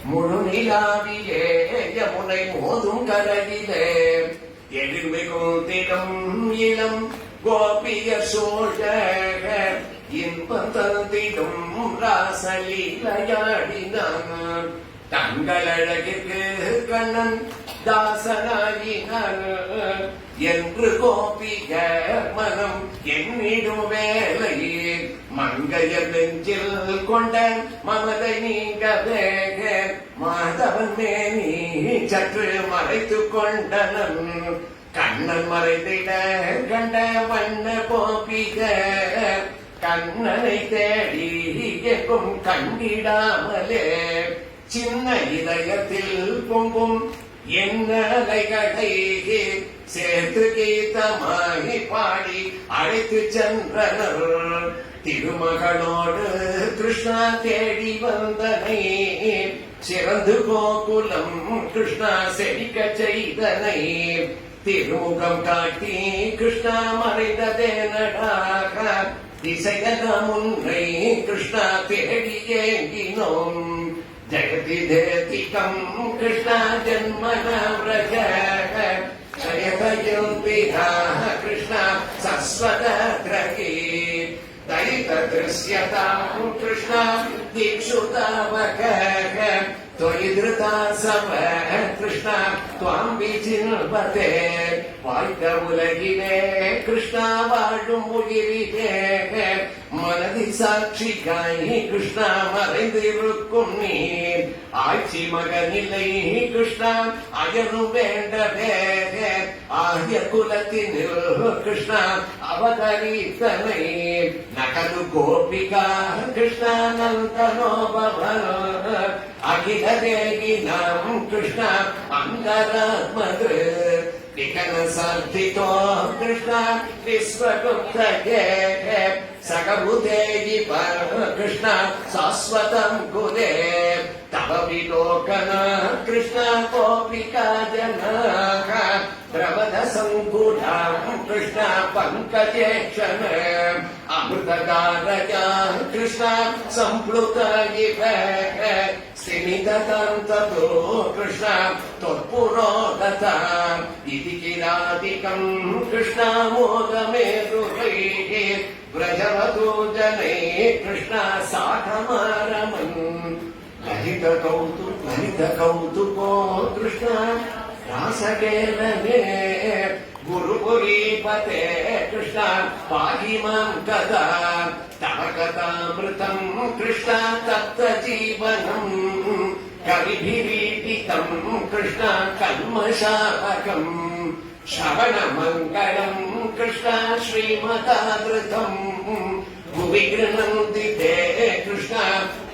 முழு நிலாவிலே யமுனை மோதும் கரையிலே எதிர்மிகும் திடம் இளம் கோபிய சோழ இன்பம் தந்திடும் ராசலீலையாடினான். தங்கள் அழகிற்கு கண்ணன் தாசனாயினான் என்று கோபிக மனம் எண்ணிடும் வேலையே மங்கைய நெஞ்சில் கொண்ட மமதை நீங்க வேக மாதவன் மேனி சற்று மறைத்துக் கொண்டனன். கண்ணன் மறைந்திட கண்ட வண்ண கோபிக கண்ணனை தேடி எங்கும் கண்டிடாமலே சின்ன இதயத்தில் பொங்கும் என்னலைகளை சேர்த்து கீதமாகி பாடி அழைத்து சென்றனர். திருமகளோடு கிருஷ்ணா தேடி வந்தனை சிறந்து கோகுலம் கிருஷ்ணா செழிக்க செய்தனை. திருமுகம் காட்டி கிருஷ்ணா மறைந்ததேனடாக திசையெல்லாம் உன்னை கிருஷ்ணா தேடி ஏங்கினோம். ஜெகதி தேதிகம் கிருஷ்ணா ஜன்மன விரஜ ஜயதயும்பிதா கிருஷ்ணா சஸ்வதத்ரகி தைத திருஷ்யதாம் கிருஷ்ணா தீக்ஷுதாவக त्वयि धृता सव कृष्णा त्वां विचिन्वते வாழ்க உலகிலே கிருஷ்ணா வாழும் உயிரிலே மனதி சாட்சிகாய் கிருஷ்ணா மறைந்திருக்கும் நீ ஆட்சி மகனில்லை கிருஷ்ணா அயனும் வேண்டவே ஆகிய குலத்தினில் கிருஷ்ணா அவதரித்தனை நகரு கோபிகா கிருஷ்ணா நந்தனோபவன் அகில தேகி நாம் கிருஷ்ணா அந்தராத்மது விகன சார்த்திதோ கிருஷ்ணா விஸ்வகுப்தகே சகபுதேகி கிருஷ்ணா சாஸ்வதம் குலே தவ விலோகன கிருஷ்ணா கோபிகா ஜனாக பிரமத சங்குடா கிருஷ்ணா பங்கஜேக்ஷண அமிர்தகாரஜா கிருஷ்ணா சம்ப்ளுத இவ ஸ்ரீநிததந்ததோ கிருஷ்ணா தொற்புரோததா இதி கிராதிகம் கிருஷ்ணா மோதமேருரை व्रजवतो जने कृष्णा साधमारमन् ललित कौतुको कृष्णा रासकेलने गुरुपुरीपते कृष्णा पाहि मां कदा तव कथामृतं कृष्णा तप्तजीवनम् कविभिरीडितं कृष्णा कल्मषापकम् श्रवणमङ्गलम् कृष्णा श्रीमदाधृतम् भुवि गृह्णन्ति ते कृष्णा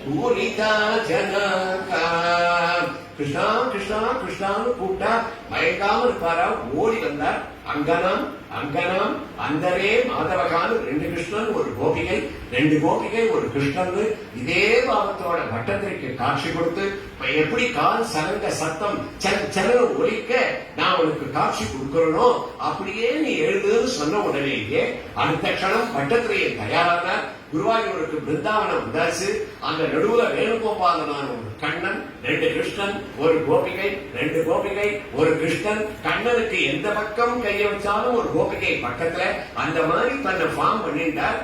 பூரிதா ஜனகா. கிருஷ்ணா கிருஷ்ணா கிருஷ்ணான்னு கூப்பிட்டா மயக்காம இருப்பாரா? ஓடி வந்தார். அங்கனம் அங்கனம் அந்தரே மாதவகான்னு ரெண்டு கிருஷ்ணன் ஒரு கோபிகை, ரெண்டு கோபிகை ஒரு கிருஷ்ணன் இதே பாவத்தோட வட்டத்திற்கு காட்சி கொடுத்து எப்படி கால் சலங்க சத்தம் சலன ஒலிக்க நான் உனக்கு காட்சி கொடுக்கிறனோ அப்படியே நீ எழுதுன்னு சொன்ன உடனேயே அடுத்த கணம் வட்டத்திலேயே தயாரானார். குருவாயூருக்கு பிருந்தாவனம் வந்தாச்சு. அந்த நடுவுல வேணுகோபாலனான ஒரு கண்ணன், ரெண்டு கிருஷ்ணன் ஒரு கோபிகை, ரெண்டு கோபிகை ஒரு கிருஷ்ணன். கண்ணனுக்கு எந்த பக்கம் கைய வச்சாலும் ஒரு கோபிகை பக்கத்துல அந்த மாதிரி தன்னை ஃபார்ம் பண்ணிட்டார்.